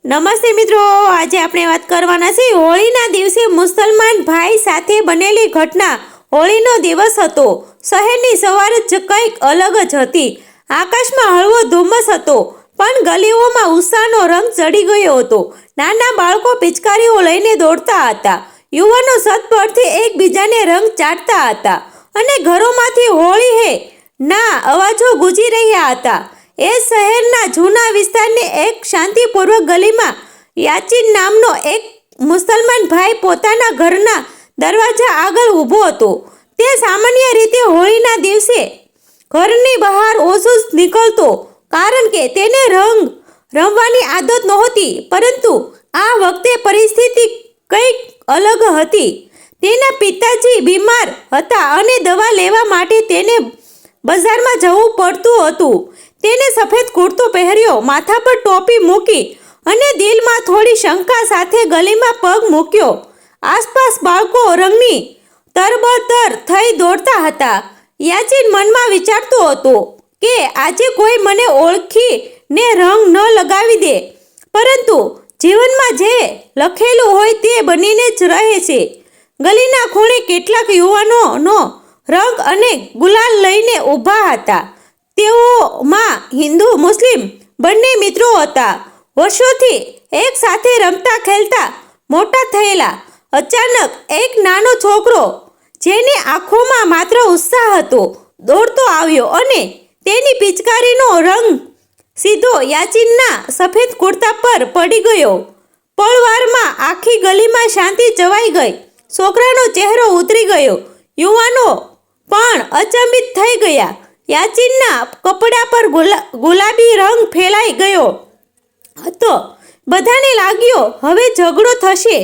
નમસ્તે મિત્રો, આજે આપણે વાત કરવાના છે હોળીના દિવસે મુસલમાન ભાઈ સાથે બનેલી ઘટના। હોળીનો દિવસ હતો। શહેરની સવાર જ કંઈક અલગ જ હતી। આકાશમાં હળવો ધુમ્મસ હતો, પણ ગલીઓમાં ઉત્સાહનો રંગ ચડી ગયો હતો। નાના બાળકો પિચકારીઓ લઈને દોડતા હતા, યુવાનો સતપડથી એકબીજાને રંગ ચાટતા હતા અને ઘરોમાંથી હોળી હે ના અવાજો ગૂંજી રહ્યા હતા। એ શહેરના જૂના વિસ્તારની એક શાંતિપૂર્વક ગલીમાં યાચીન નામનો એક મુસલમાન ભાઈ પોતાના ઘરના દરવાજા આગળ ઊભો હતો। તે સામાન્ય રીતે હોળીના દિવસે ઘરની બહાર ઓછો જ નીકળતો, કારણ કે તેને રંગ રમવાની આદત નહોતી। પરંતુ આ વખતે પરિસ્થિતિ કંઈક અલગ હતી। તેના પિતાજી બીમાર હતા અને દવા લેવા માટે તેને બજારમાં જવું પડતું હતું। તેને સફેદ કુર્તો પહેર્યો, માથા પર ટોપી મૂકી અને દિલમાં થોડી શંકા સાથે ગલીમાં પગ મૂક્યો। આસપાસ બાળકો રંગની તરબતર થઈ દોડતા હતા। યાચીન મનમાં વિચારતો હતો કે આજે કોઈ મને ઓળખીને રંગ ન લગાવી દે, પરંતુ જીવનમાં જે લખેલું હોય તે બનીને જ રહે છે। ગલીના ખૂણે કેટલાક યુવાનોનો રંગ અને ગુલાલ લઈને ઊભા હતા। તેઓમાં હિન્દુ મુસ્લિમ બંને મિત્રો હતા, વર્ષોથી એક સાથે રમતા ખેલતા મોટા થયેલા। અચાનક એક નાનો છોકરો, જેની આંખોમાં માત્ર ઉત્સાહ હતો, દોડતો આવ્યો અને તેની પિચકારીનો રંગ સીધો યાચીનના સફેદ કુર્તા પર પડી ગયો। પળવારમાં આખી ગલીમાં શાંતિ છવાઈ ગઈ। છોકરાનો ચહેરો ઉતરી ગયો, યુવાનો પણ અચંબિત થઈ ગયા। યાચીનના કપડા પર ગુલાબી રંગ ફેલાઈ ગયો હતો। બધાને લાગ્યું હવે ઝઘડો થશે,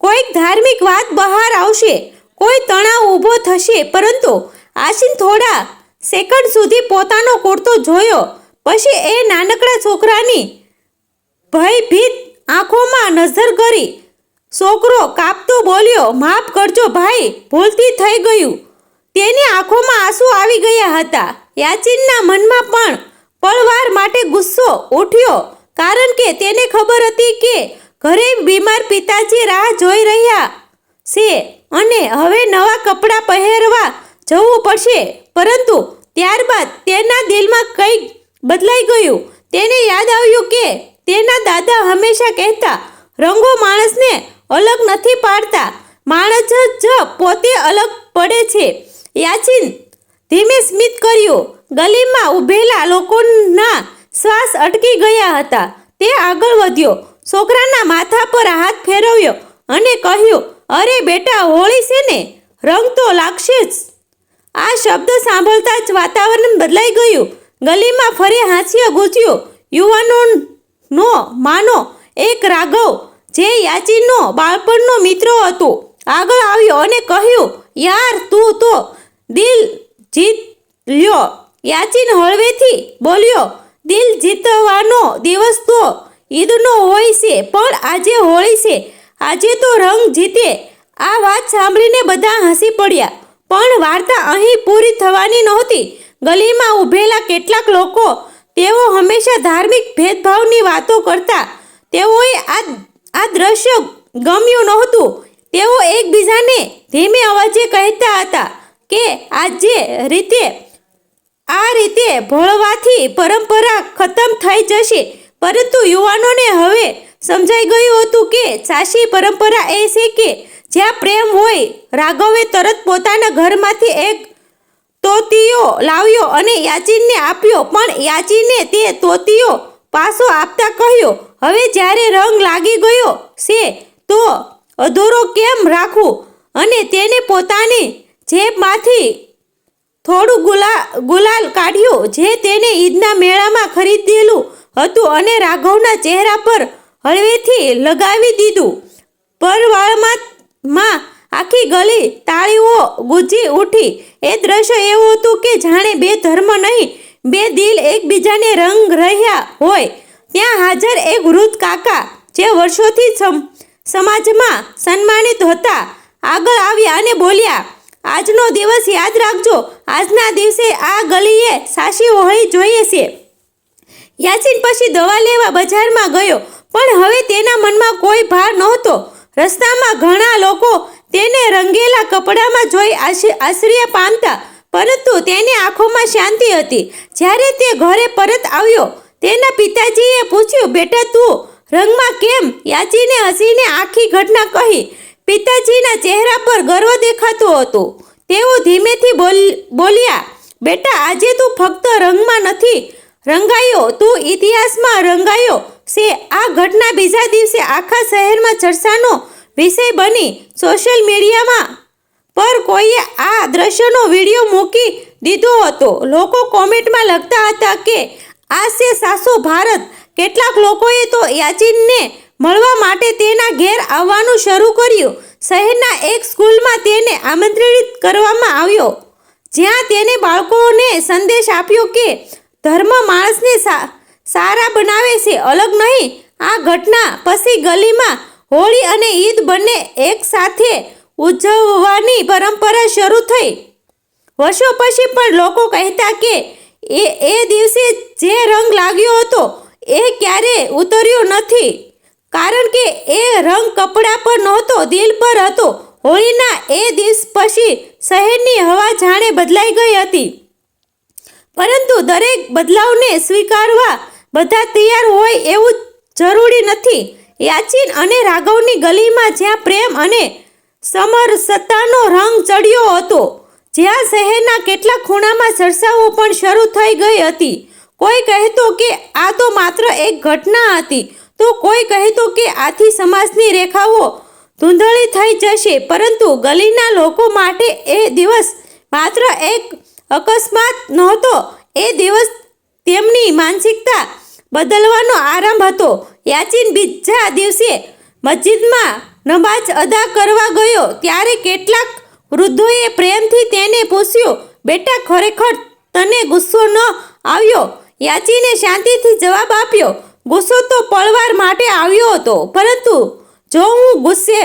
કોઈક ધાર્મિક વાત બહાર આવશે, કોઈ તણાવ ઊભો થશે। પરંતુ યાચીન થોડા સેકન્ડ સુધી પોતાનો કુર્તો જોયો, પછી એ નાનકડા છોકરાની ભયભીત આંખોમાં નજર કરી। છોકરો કાંપતો બોલ્યો, માફ કરજો ભાઈ, ભૂલથી થઈ ગયું। તેની આંખોમાં આંસુ આવી ગયા હતા। યાચીનના મનમાં પણ પળવાર માટે ગુસ્સો ઉઠ્યો, કારણ કે તેને ખબર હતી કે ઘરે બીમાર પિતાજી રાહ જોઈ રહ્યા છે અને હવે નવા કપડાં પહેરવા જવું પડશે। પરંતુ ત્યારબાદ તેના દિલમાં કંઈક બદલાઈ ગયું। તેને યાદ આવ્યું કે તેના દાદા હંમેશા કહેતા, રંગો માણસને અલગ નથી પાડતા, માણસ જ પોતે અલગ પડે છે। યાચીન ધીમે સ્મિત કર્યું। ગલીમાં ઊભેલા લોકોના શ્વાસ અટકી ગયા હતા। તે આગળ વધ્યો, છોકરાના માથા પર હાથ ફેરવ્યો અને કહ્યું, અરે બેટા, હોળી છે ને, રંગ તો લાગશે જ। આ શબ્દ સાંભળતા જ વાતાવરણ બદલાઈ ગયું। ગલીમાં ફરી હાસ્ય ગૂંજ્યું। યુવાનોનો માનો એક રાઘવ, જે યાચીનનો બાળપણનો મિત્ર હતો, આગળ આવ્યો અને કહ્યું, યાર, તું તો દિલ જીત લ્યો। યાચીન હળવેથી બોલ્યો, દિલ જીતવાનો દિવસ તો ઈદનો હોય છે, પણ આજે હોળી છે, આજે તો રંગ જીતે। આ વાત સાંભળીને બધા હસી પડ્યા, પણ વાર્તા અહીં પૂરી થવાની નહોતી। ગલીમાં ઊભેલા કેટલાક લોકો, તેઓ હંમેશા ધાર્મિક ભેદભાવની વાતો કરતા, તેઓએ આ દ્રશ્ય ગમ્યું નહોતું। તેઓ એકબીજાને ધીમે અવાજે કહેતા હતા કે આ રીતે ભળવાથી પરંપરા ખતમ થઈ જશે। પરંતુ યુવાનોને હવે સમજાઈ ગયું હતું કે સાચી પરંપરા એ છે કે જ્યાં પ્રેમ હોય। રાઘવે તરત પોતાના ઘરમાંથી એક તોતિયો લાવ્યો અને યાચીનને આપ્યો, પણ યાચીને તે તોતિયો પાછો આપતા કહ્યું, હવે જ્યારે રંગ લાગી ગયો છે તો અધૂરો કેમ રાખવું? અને તેને પોતાની જેબમાંથી થોડું ગુલાલ કાઢ્યું, જે તેને ઈદના મેળામાં ખરીદેલું હતું, અને રાઘવના ચહેરા પર હળવેથી લગાવી દીધું। પરવાળમાં આખી ગલી તાળીઓ ગૂંજી ઉઠી। એ દ્રશ્ય એવું હતું કે જાણે બે ધર્મ નહીં, બે દિલ એકબીજાને રંગ રહ્યા હોય। ત્યાં હાજર એક વૃદ્ધ કાકા, જે વર્ષોથી સમાજમાં સન્માનિત હતા, આગળ આવ્યા અને બોલ્યા, આજનો દિવસ યાદ રાખજો, આજના દિવસે આ ગલીએ સાચી હોળી જોઈએ છે। યાચીન પછી દવા લેવા બજારમાં ગયો, પણ હવે તેના મનમાં કોઈ ભાર નહોતો. રસ્તામાં ઘણા લોકો તેને રંગેલા કપડામાં જોઈ આશ્ચર્ય પામતા, પરંતુ તેની આંખોમાં શાંતિ હતી. જ્યારે તે ઘરે પરત આવ્યો, તેના પિતાજીએ પૂછ્યું, બેટા તું રંગમાં કેમ? યાચીને હસીને આખી ઘટના કહી. પિતાજીના ચહેરા પર ગર્વ દેખાતો હતો. તેઓ ધીમેથી બોલ્યા, બેટા આજે તું ફક્ત રંગમાં નથી રંગાયો, તું ઇતિહાસમાં રંગાયો છે. આ ઘટના બીજા દિવસે આખા શહેરમાં ચર્ચાનો વિષય બની. સોશિયલ મીડિયામાં પર કોઈએ આ દ્રશ્યનો વિડીયો મૂકી દીધો હતો. લોકો કોમેન્ટમાં લખતા હતા કે આ છે સાચું ભારત. કેટલાક લોકોએ તો યાચીનને મળવા માટે તેના ઘેર આવવાનું શરૂ કર્યું. શહેરના એક સ્કૂલમાં તેને આમંત્રિત કરવામાં આવ્યો, જ્યાં તેને બાળકોને સંદેશ આપ્યો કે ધર્મ માણસને સારા બનાવે છે, અલગ નહીં. આ ઘટના પછી ગલીમાં હોળી અને ઈદ બંને એક સાથે ઉજવવાની પરંપરા શરૂ થઈ. વર્ષો પછી પણ લોકો કહેતા કે એ દિવસે જે રંગ લાગ્યો હતો એ ક્યારેય ઉતર્યો નથી, કારણ કે એ રંગ કપડા પર નહોતો, દિલ પર હતો. હોળીના એ દિવસ પછી શહેરની હવા જાણે બદલાઈ ગઈ હતી. પરંતુ દરેક બદલાવને સ્વીકારવા બધા તૈયાર હોય એવું જરૂરી નથી. યાચીન અને રાઘવની ગલીમાં જ્યાં પ્રેમ અને સમરસતાનો રંગ ચડ્યો હતો, જ્યાં શહેરના કેટલાક ખૂણામાં ચર્ચાઓ પણ શરૂ થઈ ગઈ હતી. કોઈ કહેતો કે આ તો માત્ર એક ઘટના હતી, તો કોઈ કહેતો કે આથી સમાજની રેખાઓ ધૂંધળી થઈ જશે. પરંતુ ગલીના લોકો માટે એ દિવસ માત્ર એક અકસ્માત નહોતો, એ દિવસ તેમની માનસિકતા બદલવાનો આરંભ હતો. યાચીન બીજા દિવસે મસ્જિદમાં નમાઝ અદા કરવા ગયો, ત્યારે કેટલાક વૃદ્ધોએ પ્રેમથી તેને પૂછ્યું, બેટા ખરેખર તને ગુસ્સો ન આવ્યો? યાચીને શાંતિથી જવાબ આપ્યો, ગુસ્સો તો પળવાર માટે આવ્યો હતો, પરંતુ જો હું ગુસ્સે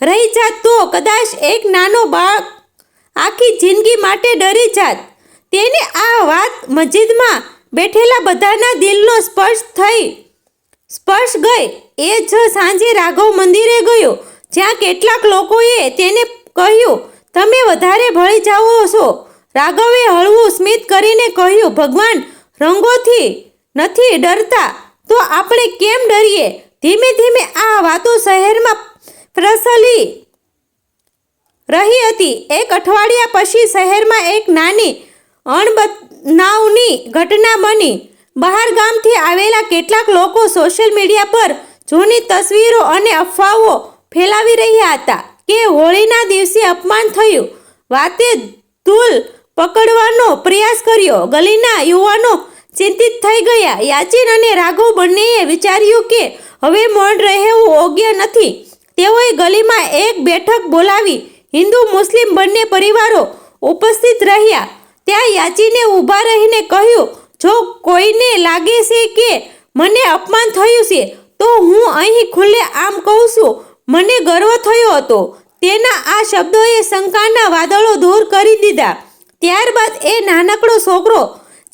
રહી જાત તો કદાચ એક નાનો બાળક આખી જિંદગી માટે ડરી જાત. તેને આ વાત મસ્જિદમાં બેઠેલા બધાના દિલનો સ્પર્શ ગઈ. એ જ સાંજે રાઘવ મંદિરે ગયો, જ્યાં કેટલાક લોકોએ તેને કહ્યું, તમે વધારે ભળી જાઓ છો. રાઘવે હળવું સ્મિત કરીને કહ્યું, ભગવાન રંગોથી નથી ડરતા, તો આપણે કેમ ડરીએ? ધીમે ધીમે આ વાતો શહેરમાં પ્રસરી રહી હતી. એક અઠવાડિયા પછી શહેરમાં એક નાની અણબનાવની ઘટના બની. બહાર ગામથી આવેલા કેટલાક લોકો સોશિયલ મીડિયા પર જૂની તસવીરો અને અફવાઓ ફેલાવી રહ્યા હતા કે હોળીના દિવસે અપમાન થયું. વાતે ધૂલ પકડવાનો પ્રયાસ કર્યો. ગલીના યુવાનો ચિંતિત થઈ ગયા. યાચીન અને રાઘવ બંનેએ વિચાર્યું કે હવે મૌન રહેવું યોગ્ય નથી. તેઓએ ગલીમાં એક બેઠક બોલાવી. હિન્દુ મુસ્લિમ બંને પરિવારો ઉપસ્થિત રહ્યા. ત્યાં યાચીને ઊભા રહીને કહ્યું, જો કોઈને લાગે છે કે મને અપમાન થયું છે, તો હું અહીં ખુલ્લે આમ કહું છું, મને ગર્વ થયો હતો. તેના આ શબ્દોએ શંકાના વાદળો દૂર કરી દીધા. ત્યારબાદ એ નાનકડો છોકરો,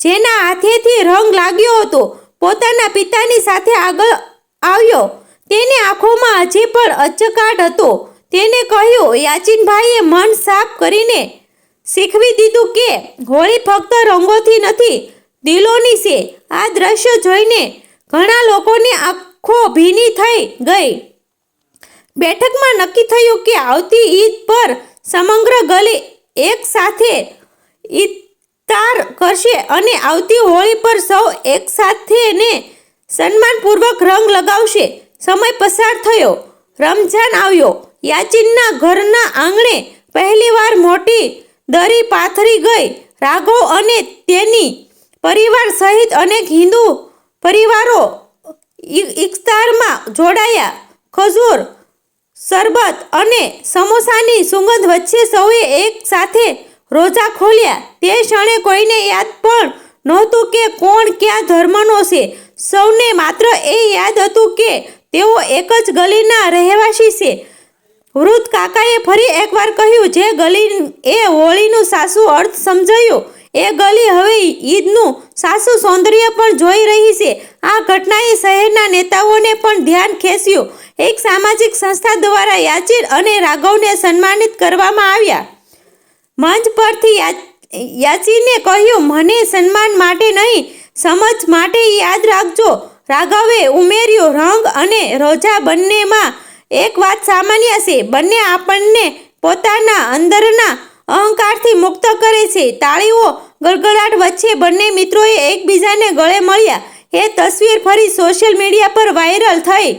જેના હાથેથી રંગ લાગ્યો હતો, પોતાના પિતાની સાથે આગળ આવ્યો. તેની આંખોમાં હજી પણ અચકાટ હતો. તેને કહ્યું, યાચીનભાઈએ મન સાફ કરીને શીખવી દીધું કે હોળી ફક્ત રંગોથી નથી, દિલોની છે. આ દ્રશ્ય જોઈને ઘણા લોકોની આંખો ભીની થઈ ગઈ. બેઠકમાં નક્કી થયું કે આવતી ઈદ પર સમગ્ર ગલી એક સાથે ઇફતાર કરશે અને આવતી હોળી પર સૌ એક સાથે ને સન્માનપૂર્વક રંગ લગાવશે. સમય પસાર થયો. રમઝાન આવ્યો. યાચીનના ઘરના આંગણે પહેલીવાર મોટી દરી પાથરી ગઈ. રાઘવ અને તેની પરિવાર સહિત અનેક હિન્દુ પરિવારો ઇફતારમાં જોડાયા. ખજૂર, શરબત અને સમોસાની સુગંધ વચ્ચે સૌએ એક સાથે રોજા ખોલ્યા. તે ક્ષણે કોઈને યાદ પણ નહોતું કે કોણ કયા ધર્મનો છે. સૌને માત્ર એ યાદ હતું કે તેઓ એક જ ગલીના રહેવાસી છે. વૃદ્ધ કાકાએ ફરી એકવાર કહ્યું, જે ગલી એ હોળીનું સાચું અર્થ સમજાયું. એ ગલી હવે ઈદનું સાસુ સૌંદર્ય પણ જોઈ રહી છે. આ ઘટનાએ શહેરના નેતાઓને પણ ધ્યાન ખેંચ્યું. એક સામાજિક સંસ્થા દ્વારા યાચીર અને રાઘવને સન્માનિત કરવામાં આવ્યા. મંચ પરથી યાચીને કહ્યું, મને સન્માન માટે નહીં, સમજ માટે યાદ રાખજો. રાઘવે ઉમેર્યું, રંગ અને રોજા બંનેમાં એક વાત સામાન્ય છે. બંને આપણને પોતાના અંદરના અહંકારથી મુક્ત કરે છે. તાળીઓ ગડગડાટ વચ્ચે બંને મિત્રોએ એકબીજાને ગળે મળ્યા. એ તસવીર ફરી સોશિયલ મીડિયા પર વાયરલ થઈ.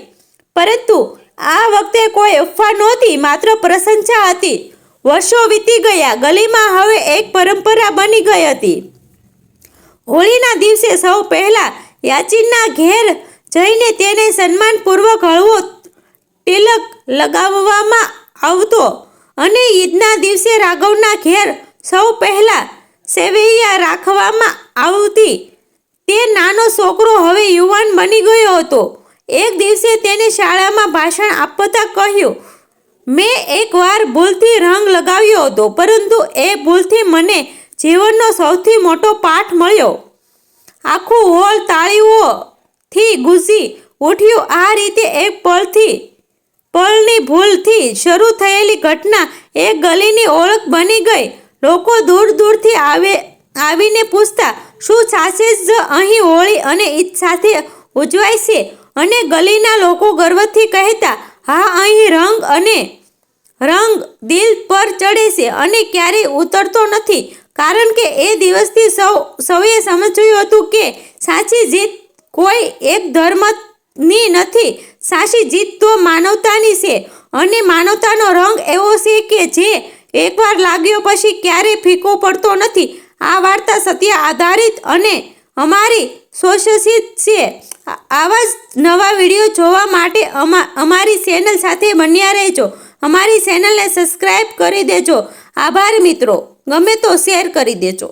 પરંતુ આ વખતે કોઈ અફવા નહોતી, માત્ર પ્રશંસા હતી. વર્ષો વીતી ગયા. ગલીમાં હવે એક પરંપરા બની ગઈ હતી. હોળીના દિવસે સૌ પહેલા યાચીનના ઘેર જઈને તેને સન્માનપૂર્વક હળવો તિલક લગાવવામાં આવતો અને ઈદના દિવસે રાઘવના ઘેર સૌ પહેલા સેવૈયા રાખવામાં આવતી. તે નાનો છોકરો હવે યુવાન બની ગયો હતો. એક દિવસે તેને શાળામાં ભાષણ આપતા કહ્યું, મેં એકવાર ભૂલથી રંગ લગાવ્યો હતો, પરંતુ એ ભૂલથી મને જીવનનો સૌથી મોટો પાઠ મળ્યો. આખું હોલ તાળીઓથી ગુંજી ઉઠ્યું. આ રીતે એક પળની ભૂલથી શરૂ થયેલી ઘટના એક ગલીની ઓળખ બની ગઈ. લોકો દૂર દૂરથી આવીને પૂછતા, શું સાચે જ અહીં હોળી અને ઈદ સાથે ઉજવાય છે? અને ગલીના લોકો ગર્વથી કહેતા, હા, અહીં રંગ દિલ પર ચડે છે અને ક્યારેય ઉતરતો નથી. કારણ કે એ દિવસથી સૌએ સમજ્યું હતું કે સાચી જીત કોઈ એક ધર્મની નથી. સાચી જીત તો માનવતાની છે. અને માનવતાનો રંગ એવો છે કે જે એકવાર લાગ્યો પછી ક્યારેય ફીકો પડતો નથી. આ વાર્તા સત્ય આધારિત અને અમારી શોષિત છે. આવા જ નવા વિડીયો જોવા માટે અમારી ચેનલ સાથે બન્યા રહેજો. અમારી ચેનલને સબસ્ક્રાઈબ કરી દેજો. આભાર મિત્રો. ગમે તો શેર કરી દેજો.